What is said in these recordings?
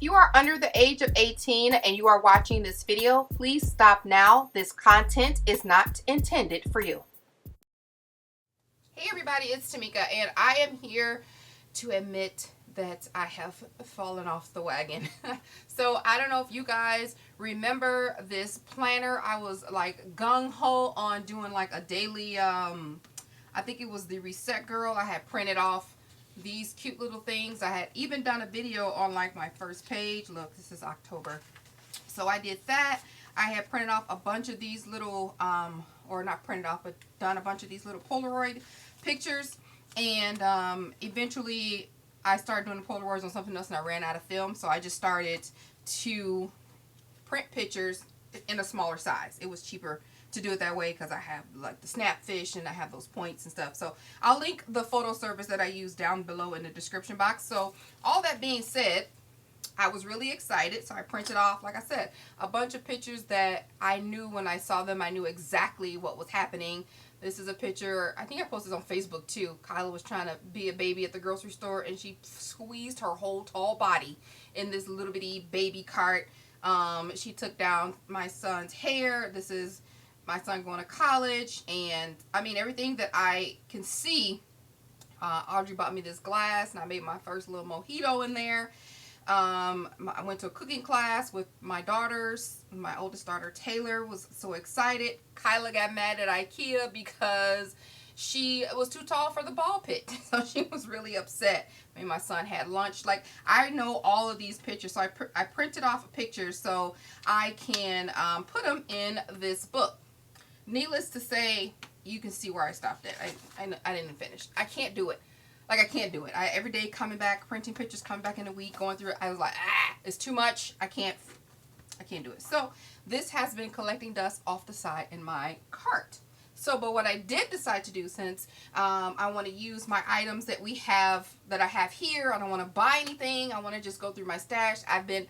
If you are under the age of 18 and you are watching this video, please stop now. This content is not intended for you. Hey everybody, it's Tamika and I am here to admit that I have fallen off the wagon. So I don't know if you guys remember this planner. I was like gung-ho on doing like a daily, I think it was the Reset Girl. I had printed off these cute little things. I had even done a video on like my first page. Look, this is October. So I did that. I had printed off a bunch of these little, or not printed off, but done a bunch of these little Polaroid pictures. And eventually I started doing the Polaroids on something else and I ran out of film. So I just started to print pictures in a smaller size. It was cheaper to do it that way because I have like the Snapfish and I have those points and stuff. So I'll link the photo service that I use down below in the description box. So all that being said, I was really excited. So I printed off, like I said, a bunch of pictures that I knew when I saw them, I knew exactly what was happening. This is a picture, I think I posted on Facebook too. Kyla was trying to be a baby at the grocery store and she squeezed her whole tall body in this little bitty baby cart. She took down my son's hair. This is my son going to college, and I mean everything that I can see. Audrey bought me this glass and I made my first little mojito in there. I went to a cooking class with my daughters. My oldest daughter Taylor was so excited. Kyla got mad at IKEA because she was too tall for the ball pit. So she was really upset. I mean, my son had lunch. Like, I know all of these pictures. So I printed off pictures so I can put them in this book. Needless to say, you can see where I stopped at. I didn't finish. I can't do it. Like, I can't do it. Every day coming back, printing pictures, coming back in a week, going through it, I was like, it's too much. I can't do it. So this has been collecting dust off the side in my cart. So, but what I did decide to do, since I want to use my items that I have here, I don't want to buy anything. I want to just go through my stash. I've been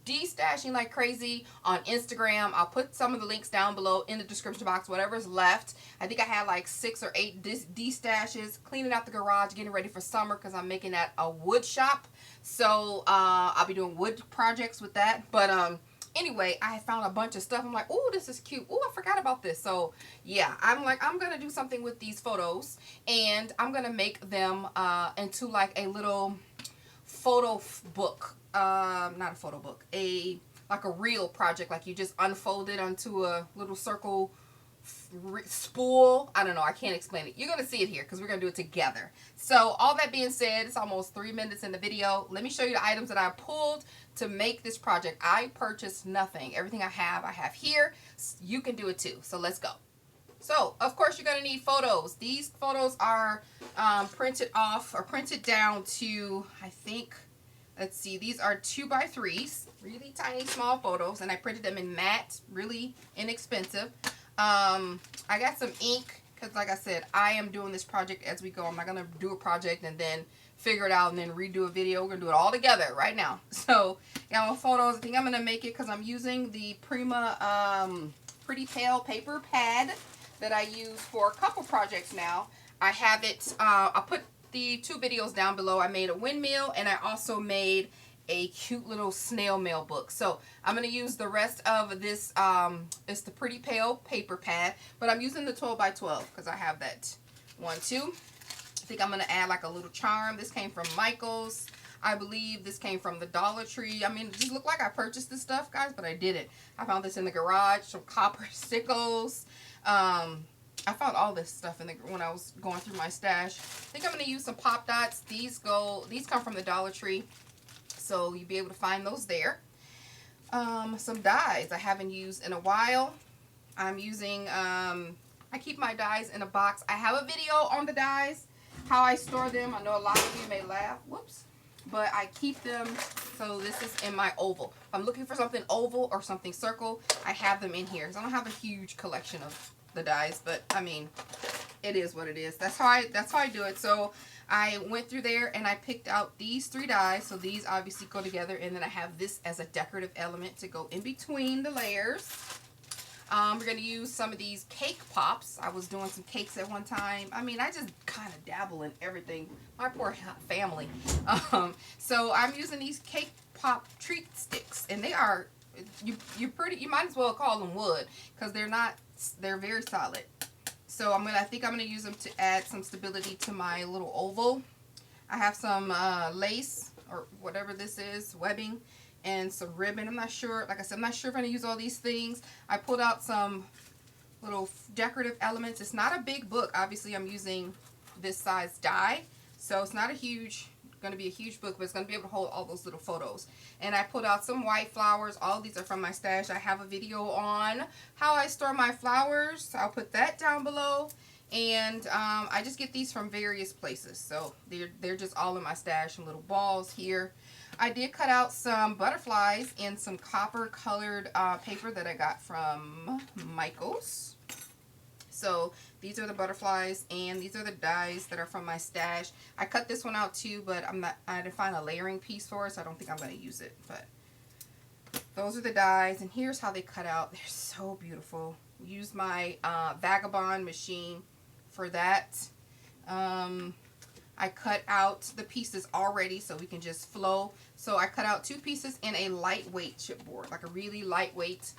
destashing like crazy on Instagram. I'll put some of the links down below in the description box, whatever's left. I think I had like 6 or 8 destashes, cleaning out the garage, getting ready for summer because I'm making that a wood shop. So I'll be doing wood projects with that. But anyway, I found a bunch of stuff. I'm like, oh, this is cute. Oh, I forgot about this. So yeah, I'm like, I'm going to do something with these photos and I'm going to make them into like a little photo book. Not a photo book, like a reel project. Like you just unfold it onto a little circle spool. I don't know. I can't explain it. You're going to see it here because we're going to do it together. So all that being said, it's almost 3 minutes in the video. Let me show you the items that I pulled to make this project. I purchased nothing. Everything I have here. You can do it too. So let's go. So of course you're going to need photos. These photos are printed off or printed down to, I think, let's see, these are 2x3s, really tiny small photos, and I printed them in matte, really inexpensive. I got some ink because, like I said, I am doing this project as we go. I'm not going to do a project and then figure it out and then redo a video. We're going to do it all together right now. So, yeah, my photos, I think I'm going to make it because I'm using the PRIMA Pretty Pale paper pad that I use for a couple projects now. I have it, I'll put the 2 videos down below. I made a windmill and I also made a cute little snail mail book. So I'm going to use the rest of this, it's the Pretty Pale paper pad, but I'm using the 12x12 because I have that one too. I think I'm going to add like a little charm. This came from Michael's. I believe this came from the Dollar Tree. I mean, it just looked like I purchased this stuff, guys, but I didn't. I found this in the garage, some copper sickles. I found all this stuff when I was going through my stash. I think I'm going to use some pop dots. These come from the Dollar Tree, so you'll be able to find those there. Some dyes I haven't used in a while. I'm using, I keep my dyes in a box. I have a video on the dyes, how I store them. I know a lot of you may laugh. Whoops. But I keep them, so this is in my oval. If I'm looking for something oval or something circle, I have them in here. So I don't have a huge collection of the dyes, but I mean, it is what it is. That's how I do it. So I went through there and I picked out these 3 dyes. So these obviously go together, and then I have this as a decorative element to go in between the layers. We're going to use some of these cake pops. I was doing some cakes at one time. I mean, I just kind of dabble in everything. My poor family. So I'm using these cake pop treat sticks, and they are, you might as well call them wood, because they're very solid. So I think I'm gonna use them to add some stability to my little oval. I have some lace or whatever this is, webbing, and some ribbon. I'm not sure, like I said, I'm not sure if I'm gonna use all these things. I pulled out some little decorative elements. It's not a big book. Obviously I'm using this size die, so it's not going to be a huge book, but it's going to be able to hold all those little photos. And I pulled out some white flowers. All these are from my stash. I have a video on how I store my flowers. I'll put that down below. And I just get these from various places, so they're just all in my stash, and little balls here. I did cut out some butterflies in some copper colored paper that I got from Michael's. So these are the butterflies, and these are the dies that are from my stash. I cut this one out too, but I didn't find a layering piece for it, so I don't think I'm going to use it. But those are the dies, and here's how they cut out. They're so beautiful. Use my Vagabond machine for that. I cut out the pieces already so we can just flow. So I cut out 2 pieces in a lightweight chipboard, like a really lightweight,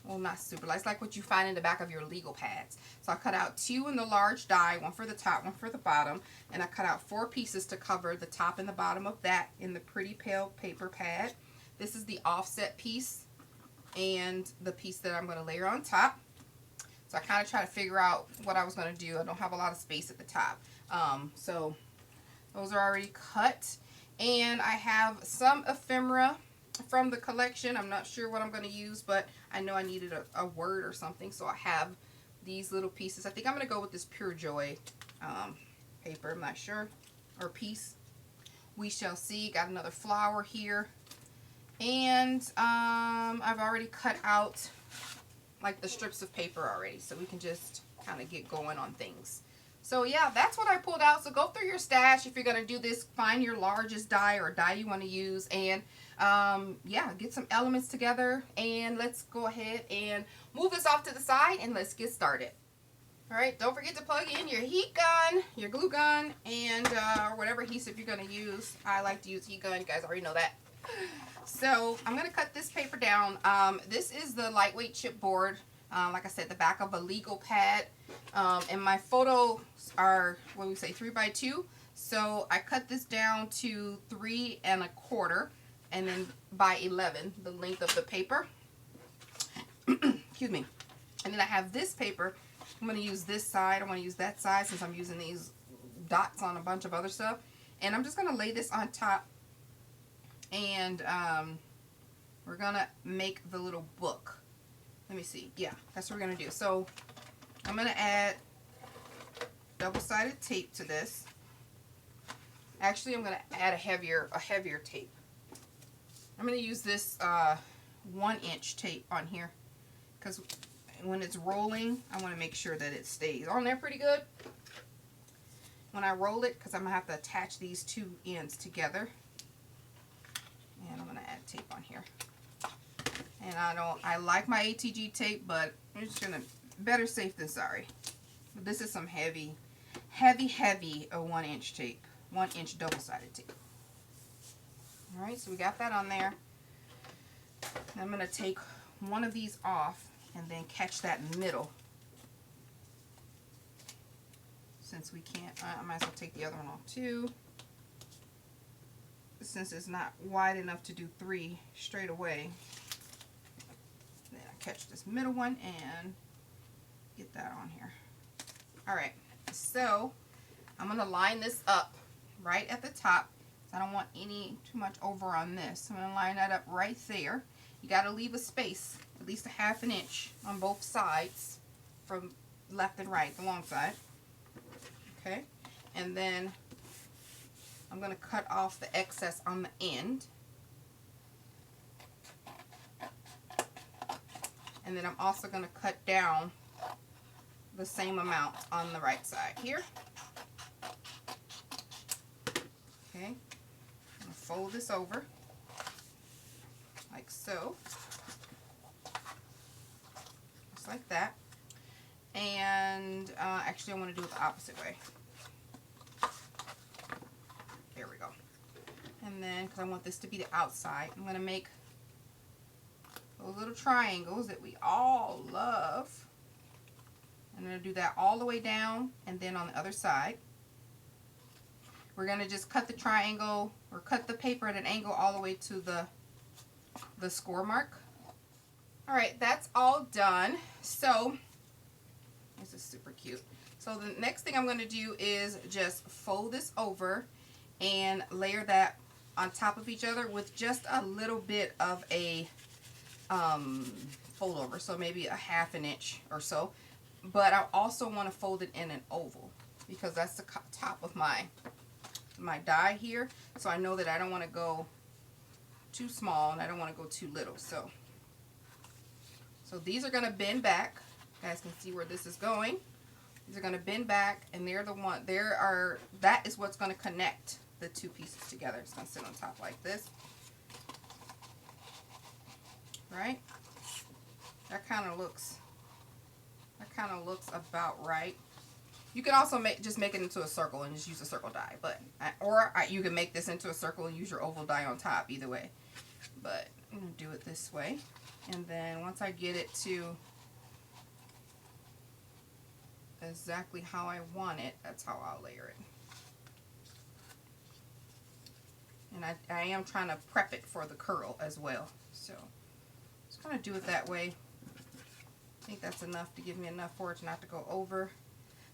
well, not super light. It's like what you find in the back of your legal pads. So I cut out 2 in the large die, 1 for the top, 1 for the bottom, and I cut out 4 pieces to cover the top and the bottom of that in the pretty pale paper pad. This is the offset piece and the piece that I'm going to layer on top. So I kind of try to figure out what I was going to do. I don't have a lot of space at the top. So those are already cut. And I have some ephemera from the collection. I'm not sure what I'm going to use, but I know I needed a word or something, so I have these little pieces. I think I'm going to go with this Pure Joy paper. I'm not sure. Or piece. We shall see. Got another flower here. And I've already cut out like the strips of paper already, so we can just kind of get going on things. So yeah, that's what I pulled out. So go through your stash if you're going to do this. Find your largest die or die you want to use, and yeah, get some elements together, and let's go ahead and move this off to the side, and let's get started. Alright, don't forget to plug in your heat gun, your glue gun, and whatever adhesive you're going to use. I like to use heat gun. You guys already know that. So I'm going to cut this paper down. This is the lightweight chipboard. Like I said, the back of a legal pad. And my photos are, what do we say, 3 by 2. So I cut this down to 3 1/4, and then by 11, the length of the paper. Excuse me. And then I have this paper. I'm going to use this side. I want to use that side since I'm using these dots on a bunch of other stuff. And I'm just going to lay this on top. And we're going to make the little book. Let me see. Yeah, that's what we're going to do. So I'm going to add double-sided tape to this. Actually, I'm going to add a heavier tape. I'm going to use this 1-inch tape on here, because when it's rolling, I want to make sure that it stays on there pretty good when I roll it, because I'm going to have to attach these 2 ends together. And I'm going to add tape on here. And I like my ATG tape, but I'm just going to, better safe than sorry. But this is some heavy 1-inch tape. 1-inch double-sided tape. Alright, so we got that on there. And I'm going to take one of these off and then catch that middle. Since we can't, I might as well take the other one off too. Since it's not wide enough to do 3 straight away. Then I catch this middle one and get that on here. Alright, so I'm going to line this up right at the top. I don't want too much over on this. I'm going to line that up right there. You got to leave a space, at least a 1/2 inch on both sides, from left and right, the long side. Okay, and then I'm going to cut off the excess on the end. And then I'm also going to cut down the same amount on the right side here. Okay, I'm going to fold this over like so. Just like that. And actually I want to do it the opposite way. There we go. And then And because I want this to be the outside, I'm going to make those little triangles that we all love. I'm going to do that all the way down, and then on the other side we're going to just cut the triangle or cut the paper at an angle all the way to the score mark. Alright, that's all done. So this is super cute. So the next thing I'm going to do is just fold this over and layer that on top of each other with just a little bit of a fold over, so maybe a 1/2 inch or so. But I also want to fold it in an oval because that's the top of my die here. So I know that I don't want to go too small and I don't want to go too little. So these are going to bend back. You guys can see where this is going. These are going to bend back, and that is what's going to connect the two pieces together. It's going to sit on top like this. Right? That kind of looks about right. You can also just make it into a circle and just use a circle die, or you can make this into a circle and use your oval die on top. Either way, but I'm gonna do it this way, and then once I get it to exactly how I want it, that's how I'll layer it. And I am trying to prep it for the curl as well, so just gonna do it that way. I think that's enough to give me enough for it not to go over.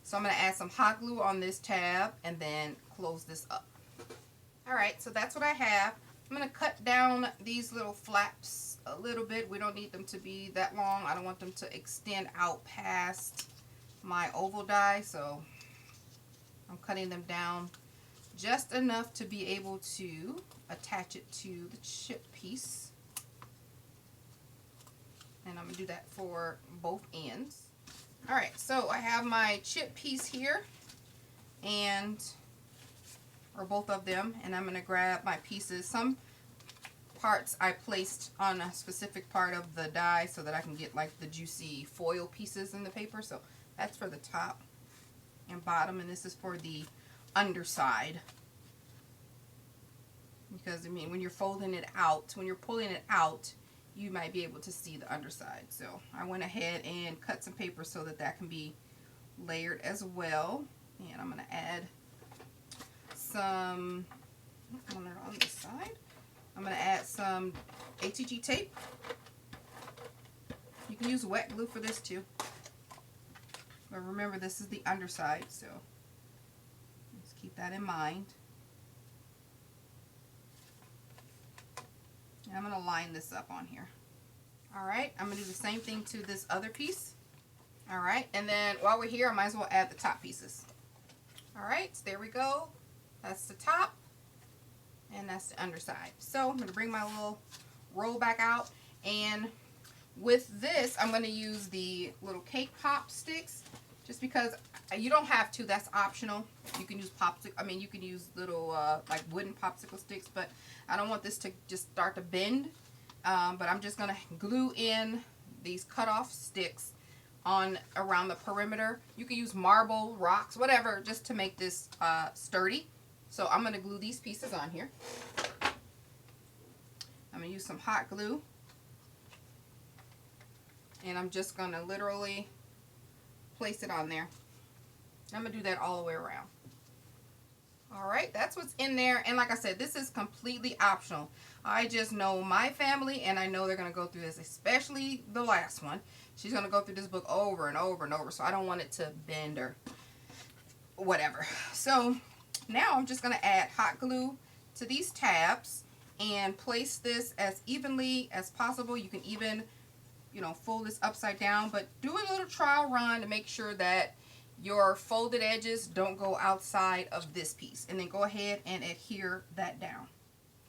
So I'm going to add some hot glue on this tab and then close this up. Alright, so that's what I have. I'm going to cut down these little flaps a little bit. We don't need them to be that long. I don't want them to extend out past my oval die, so I'm cutting them down just enough to be able to attach it to the chip piece. And I'm going to do that for both ends. Alright, so I have my chip piece here, or both of them, and I'm going to grab my pieces. Some parts I placed on a specific part of the die so that I can get like the juicy foil pieces in the paper. So that's for the top and bottom, and this is for the underside. Because I mean, when you're folding it out, when you're pulling it out, you might be able to see the underside. So I went ahead and cut some paper so that can be layered as well. And I'm going to add some on this side. I'm going to add some ATG tape. You can use wet glue for this too. But remember, this is the underside, so just keep that in mind. And I'm going to line this up on here. Alright, I'm going to do the same thing to this other piece. Alright, and then while we're here, I might as well add the top pieces. Alright, so there we go. That's the top, and that's the underside. So I'm going to bring my little roll back out, and with this, I'm going to use the little cake pop sticks, just because you don't have to. That's optional. You can use you can use little like wooden popsicle sticks, but I don't want this to just start to bend. But I'm just going to glue in these cut-off sticks around the perimeter. You can use marble, rocks, whatever, just to make this sturdy. So I'm going to glue these pieces on here. I'm going to use some hot glue. And I'm just going to literally place it on there. I'm going to do that all the way around. Alright, that's what's in there. And like I said, this is completely optional. I just know my family, and I know they're going to go through this, especially the last one. She's going to go through this book over and over and over, so I don't want it to bend or whatever. So now I'm just going to add hot glue to these tabs and place this as evenly as possible. You can even, fold this upside down, but do a little trial run to make sure that your folded edges don't go outside of this piece, and then go ahead and adhere that down.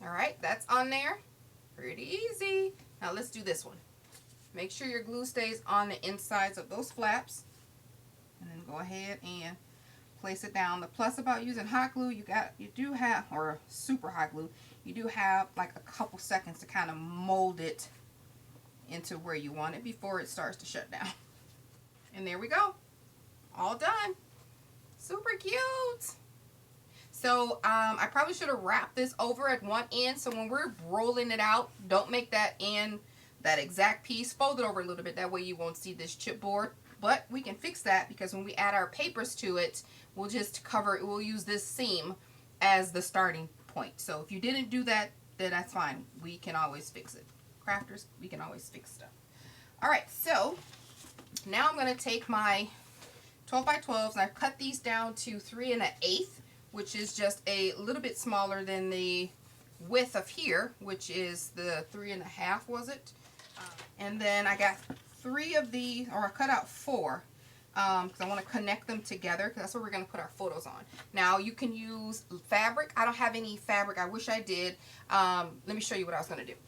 Alright, that's on there. Pretty easy. Now let's do this one. Make sure your glue stays on the insides of those flaps, and then go ahead and place it down. The plus about using hot glue, or super hot glue, you do have like a couple seconds to kind of mold it into where you want it before it starts to shut down. And there we go. All done. Super cute. So I probably should have wrapped this over at one end, so when we're rolling it out, don't make that end, that exact piece, fold it over a little bit, that way you won't see this chipboard. But we can fix that, because when we add our papers to it, we'll just cover it, we'll use this seam as the starting point. So if you didn't do that, then that's fine. We can always fix it. Crafters, we can always fix stuff. Alright, so now I'm going to take my 12 by 12s, and I've cut these down to 3 1/8, which is just a little bit smaller than the width of here, which is the 3 1/2, was it? And then I got 3 of these, or I cut out 4, because I want to connect them together, because that's where we're going to put our photos on. Now you can use fabric. I don't have any fabric. I wish I did. Let me show you what I was going to do.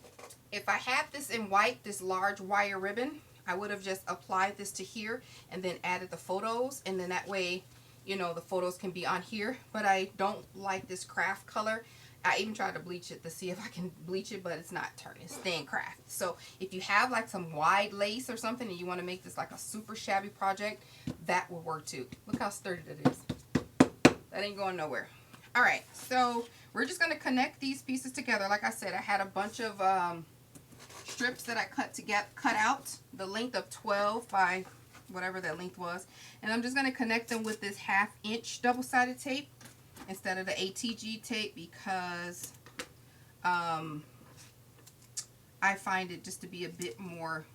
If I had this in white, this large wire ribbon, I would have just applied this to here and then added the photos, and then that way, you know, the photos can be on here. But I don't like this craft color. I even tried to bleach it to see if I can bleach it, but it's not turning. It's staying craft. So if you have like some wide lace or something and you want to make this like a super shabby project, that will work too. Look how sturdy that is. That ain't going nowhere. All right, so we're just going to connect these pieces together. Like I said, I had a bunch of strips that I cut out the length of 12 by whatever that length was, and I'm just going to connect them with this 1/2 inch double-sided tape instead of the ATG tape, because I find it just to be a bit more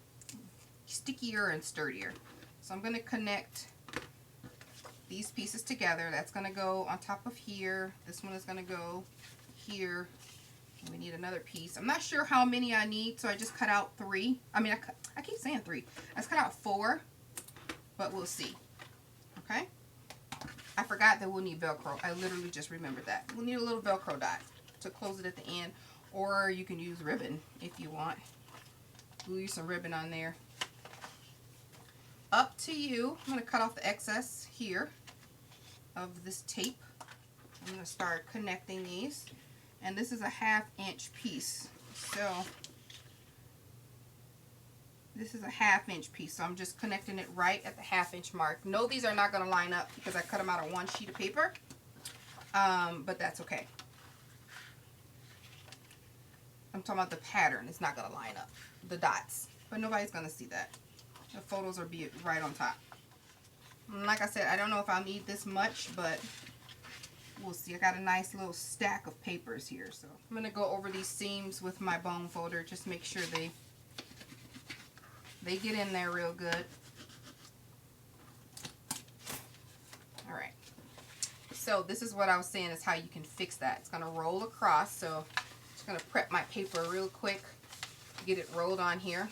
stickier and sturdier. So I'm going to connect these pieces together. That's going to go on top of here. This one is going to go here. We need another piece. I'm not sure how many I need, so I just cut out 3. I mean, I keep saying 3. I just cut out 4, but we'll see. Okay? I forgot that we'll need Velcro. I literally just remembered that. We'll need a little Velcro dot to close it at the end, or you can use ribbon if you want. Glue you some ribbon on there. Up to you. I'm going to cut off the excess here of this tape. I'm going to start connecting these. And this is a 1/2 inch piece. So this is a 1/2 inch piece. So I'm just connecting it right at the 1/2 inch mark. No, these are not going to line up because I cut them out of one sheet of paper. But that's okay. I'm talking about the pattern. It's not going to line up. The dots. But nobody's going to see that. The photos will be right on top. And like I said, I don't know if I'll need this much, but we'll see. I got a nice little stack of papers here. So I'm going to go over these seams with my bone folder. Just make sure they get in there real good. Alright. So this is what I was saying is how you can fix that. It's going to roll across. So I'm just going to prep my paper real quick to get it rolled on here,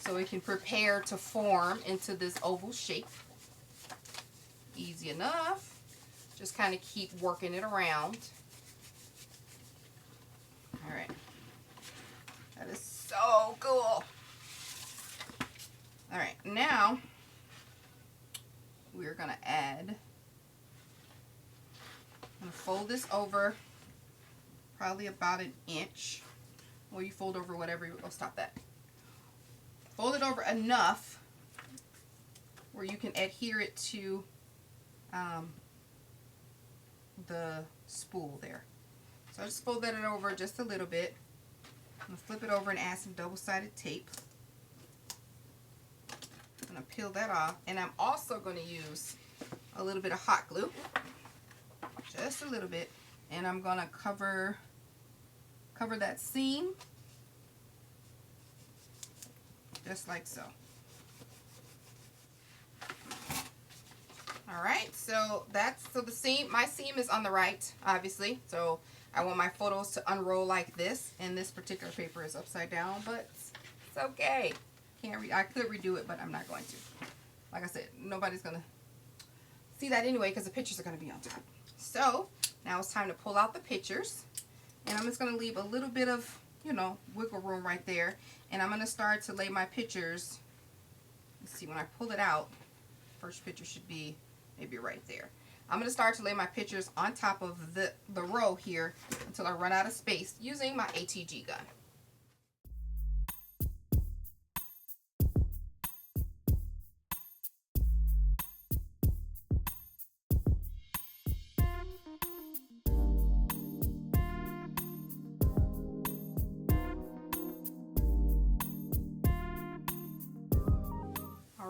so it can prepare to form into this oval shape. Easy enough. Just kind of keep working it around. Alright. That is so cool. Alright, now we're going to add, I'm going to fold this over probably about 1 inch. Or you fold over whatever, oh, stop that. Fold it over enough where you can adhere it to the spool there. So I just fold that over just a little bit. I'm going to flip it over and add some double-sided tape. I'm going to peel that off, and I'm also going to use a little bit of hot glue, just a little bit, and I'm going to cover that seam just like so. Alright, so the seam, my seam is on the right, obviously, so I want my photos to unroll like this, and this particular paper is upside down, but it's okay. I could redo it, but I'm not going to. Like I said, nobody's going to see that anyway because the pictures are going to be on top. So, now it's time to pull out the pictures, and I'm just going to leave a little bit of, you know, wiggle room right there, and I'm going to start to lay my pictures. Let's see, when I pull it out, first picture should be maybe right there. I'm going to start to lay my pictures on top of the row here until I run out of space using my ATG gun.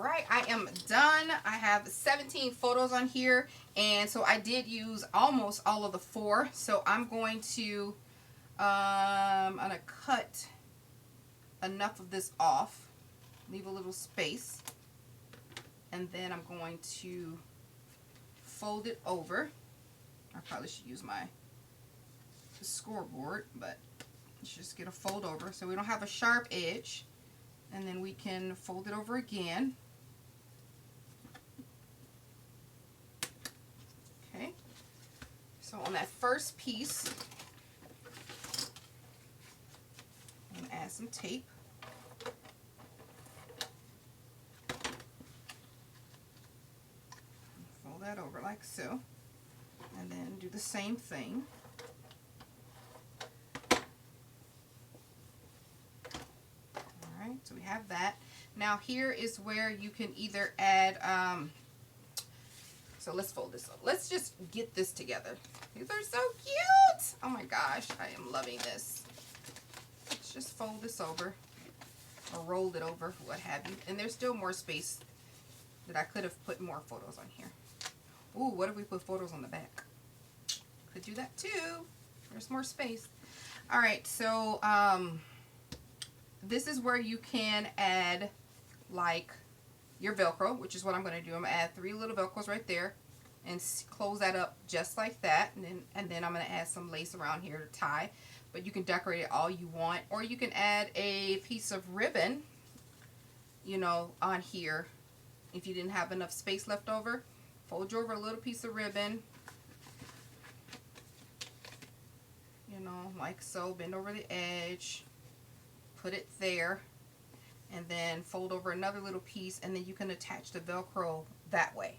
right, I am done. I have 17 photos on here, and so I did use almost all of the 4. So I'm going to cut enough of this off, leave a little space, and then I'm going to fold it over. I probably should use my scoreboard, but let's just get a fold over so we don't have a sharp edge, and then we can fold it over again. Okay, so on that first piece, I'm going to add some tape. Fold that over like so, and then do the same thing. Alright, so we have that. Now here is where you can either add, so let's fold this up. Let's just get this together. These are so cute! Oh my gosh, I am loving this. Let's just fold this over, or roll it over, what have you. And there's still more space that I could have put more photos on here. Ooh, what if we put photos on the back? Could do that too. There's more space. Alright, so this is where you can add like your Velcro, which is what I'm going to do. I'm going to add 3 little Velcros right there and close that up just like that. And then I'm going to add some lace around here to tie. But you can decorate it all you want. Or you can add a piece of ribbon, you know, on here. If you didn't have enough space left over, fold you over a little piece of ribbon. You know, like so. Bend over the edge. Put it there. And then fold over another little piece, and then you can attach the Velcro that way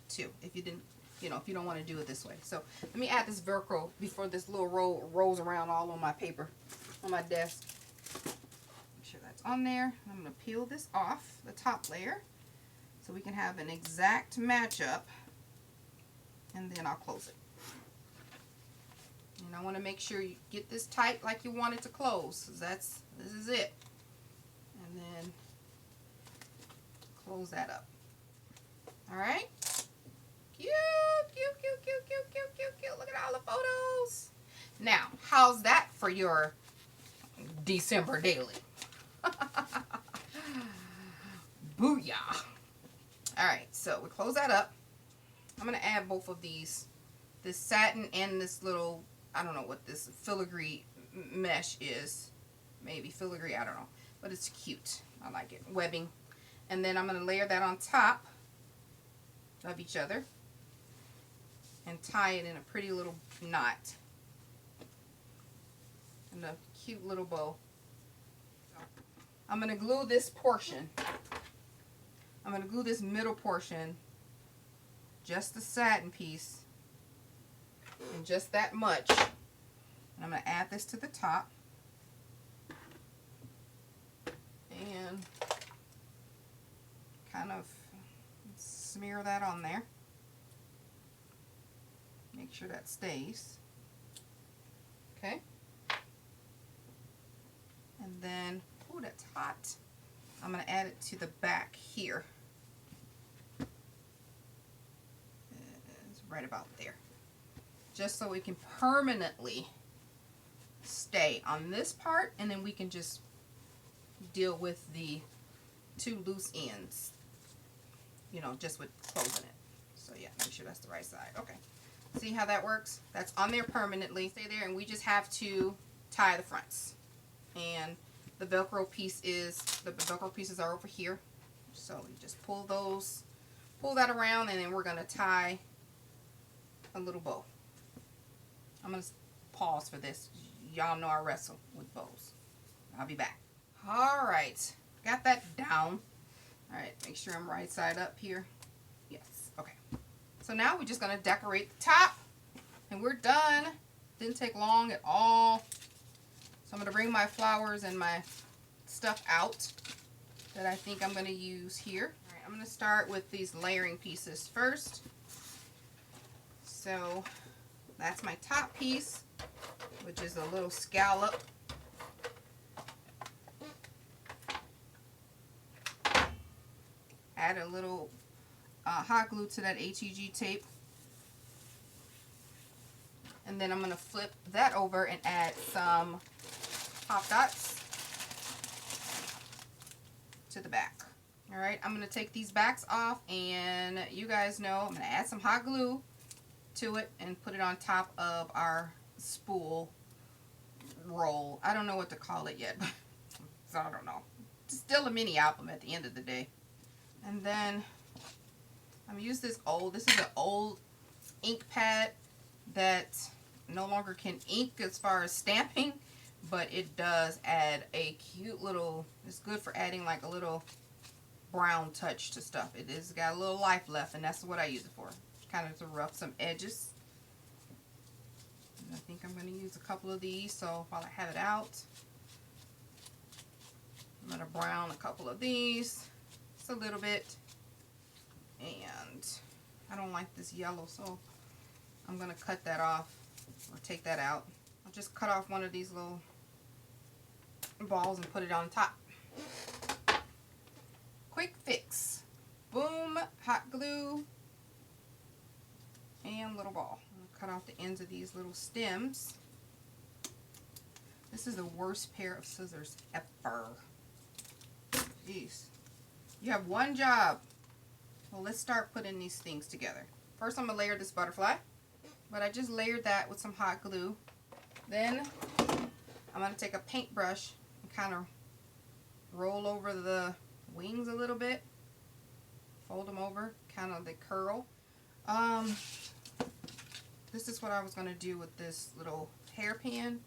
too, if you didn't, you know, if you don't want to do it this way. So let me add this Velcro before this little roll rolls around all on my paper on my desk. Make sure that's on there. I'm going to peel this off the top layer so we can have an exact matchup, and then I'll close it. And I want to make sure you get this tight like you want it to close, because this is it. And then close that up. Alright? Cute, cute, cute, cute, cute, cute, cute, cute. Look at all the photos. Now, how's that for your December daily? Booyah. Alright, so we close that up. I'm going to add both of these. This satin and this little, I don't know what this filigree mesh is. Maybe filigree, I don't know. But it's cute. I like it. Webbing. And then I'm going to layer that on top of each other and tie it in a pretty little knot. And a cute little bow. I'm going to glue this portion. I'm going to glue this middle portion, just the satin piece, and just that much. And I'm going to add this to the top. And kind of smear that on there. Make sure that stays. Okay. And then, oh, that's hot. I'm going to add it to the back here. It's right about there. Just so it can permanently stay on this part, and then we can just deal with the 2 loose ends, you know, just with closing it. So yeah, make sure that's the right side. Okay, see how that works? That's on there permanently. Stay there, and we just have to tie the fronts. And the Velcro pieces are over here. So you just pull that around, and then we're gonna tie a little bow. I'm gonna pause for this. Y'all know I wrestle with bows. I'll be back. Alright, got that down. Alright, make sure I'm right side up here. Yes, okay. So now we're just going to decorate the top, and we're done. Didn't take long at all. So I'm going to bring my flowers and my stuff out that I think I'm going to use here. Alright, I'm going to start with these layering pieces first. So that's my top piece, which is a little scallop. add a little hot glue to that HEG tape. And then I'm going to flip that over and add some pop dots to the back. Alright, I'm going to take these backs off, and you guys know I'm going to add some hot glue to it and put it on top of our spool roll. I don't know what to call it yet, so I don't know. It's still a mini album at the end of the day. And then I'm going to use this is an old ink pad that no longer can ink as far as stamping, but it does add a cute little, it's good for adding like a little brown touch to stuff. It has got a little life left, and that's what I use it for. Kind of to rough some edges. And I think I'm going to use a couple of these, so while I have it out, I'm going to brown a couple of these just a little bit. And I don't like this yellow, so I'm going to cut that off or take that out. I'll just cut off one of these little balls and put it on top. Quick fix. Boom, hot glue, and little ball. I'm going to cut off the ends of these little stems. This is the worst pair of scissors ever. Jeez. You have one job. Well, let's start putting these things together. First, I'm going to layer this butterfly, but I just layered that with some hot glue. Then I'm going to take a paintbrush and kind of roll over the wings a little bit. Fold them over, kind of the curl. This is what I was going to do with this little hairpin.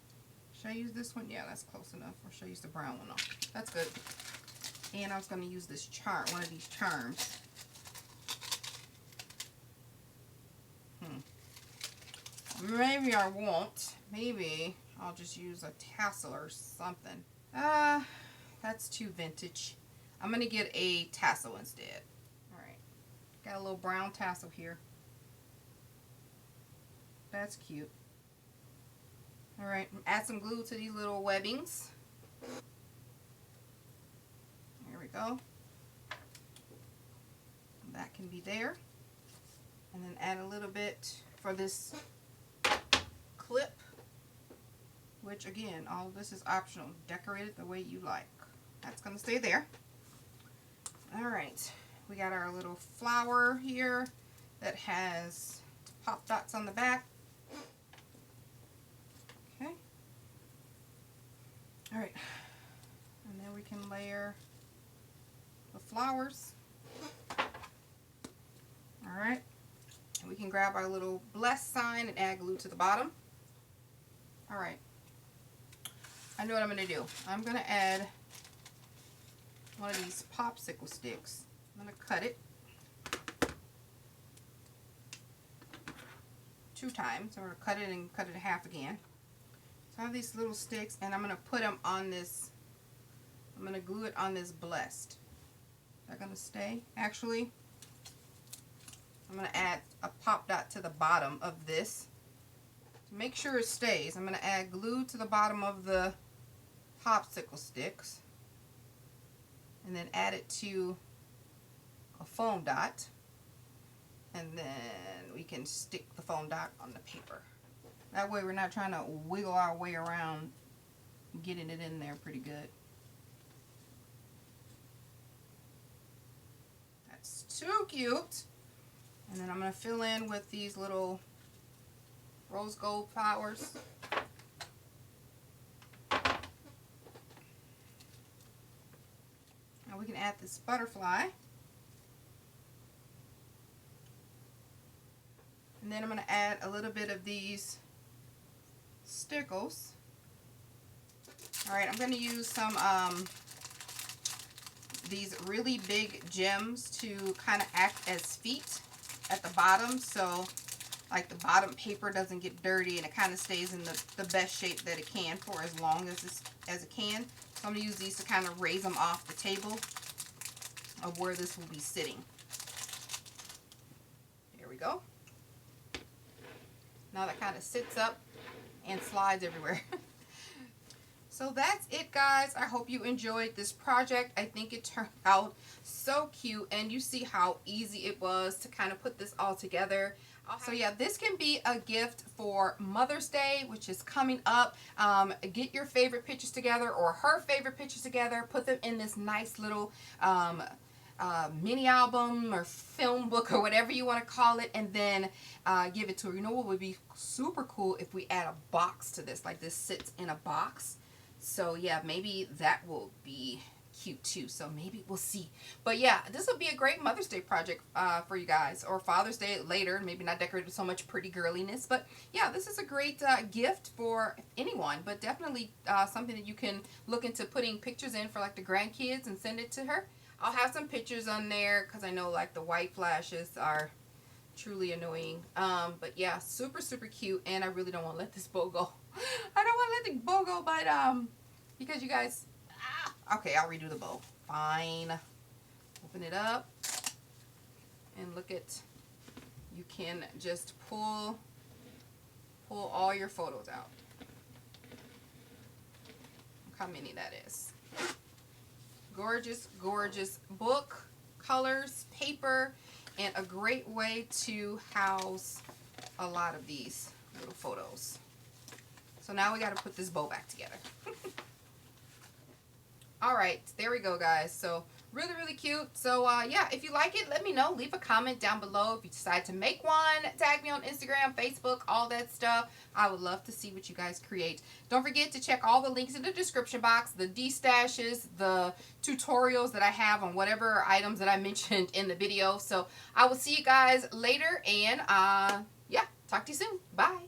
Should I use this one? Yeah, that's close enough. Or should I use the brown one? No, that's good. And I was going to use this charm, one of these charms. Maybe I won't. Maybe I'll just use a tassel or something. That's too vintage. I'm going to get a tassel instead. Alright. Got a little brown tassel here. That's cute. Alright, add some glue to these little webbings. There we go. That can be there. And then add a little bit for this clip, which again, all of this is optional. Decorate it the way you like. That's going to stay there. Alright, we got our little flower here that has pop dots on the back. Okay. Alright, and then we can layer the flowers. Alright, and we can grab our little bless sign and add glue to the bottom. Alright, I know what I'm going to do. I'm going to add one of these popsicle sticks. I'm going to cut it 2 times. So we're going to cut it and cut it in half again. So I have these little sticks, and I'm going to put them on this, I'm going to glue it on this blessed. Is that going to stay? Actually, I'm going to add a pop dot to the bottom of this. To make sure it stays, I'm going to add glue to the bottom of the popsicle sticks. And then add it to a foam dot. And then we can stick the foam dot on the paper. That way we're not trying to wiggle our way around getting it in there pretty good. That's too cute. And then I'm going to fill in with these little rose gold flowers. Now we can add this butterfly. And then I'm going to add a little bit of these stickles. Alright, I'm going to use some these really big gems to kind of act as feet at the bottom, so like the bottom paper doesn't get dirty and it kind of stays in the best shape that it can for as long as it can. So I'm going to use these to kind of raise them off the table of where this will be sitting. There we go. Now that kind of sits up and slides everywhere. So that's it, guys. I hope you enjoyed this project. I think it turned out so cute, and you see how easy it was to kind of put this all together. So yeah, this can be a gift for Mother's Day, which is coming up. Get your favorite pictures together, or her favorite pictures together. Put them in this nice little mini album or film book or whatever you want to call it, and then give it to her. You know what would be super cool if we add a box to this, like this sits in a box. So yeah, maybe that will be cute too. So maybe we'll see. But yeah, this will be a great Mother's Day project for you guys, or Father's Day later. Maybe not decorated with so much pretty girliness, but yeah, this is a great gift for anyone. But definitely something that you can look into putting pictures in for like the grandkids and send it to her. I'll have some pictures on there because I know like the white flashes are truly annoying. But yeah, super cute, and I really don't want to let this bow go. I don't want to let the bow go, but because you guys, okay, I'll redo the bow. Fine. Open it up and look at, you can just pull all your photos out. Look how many that is. Gorgeous book, colors, paper, and a great way to house a lot of these little photos. So now we got to put this bow back together. Alright, there we go, guys. So really cute. So yeah, if you like it, let me know. Leave a comment down below. If you decide to make one, tag me on Instagram, Facebook, all that stuff. I would love to see what you guys create. Don't forget to check all the links in the description box, the destashes, the tutorials that I have on whatever items that I mentioned in the video. So I will see you guys later, and yeah, talk to you soon. Bye.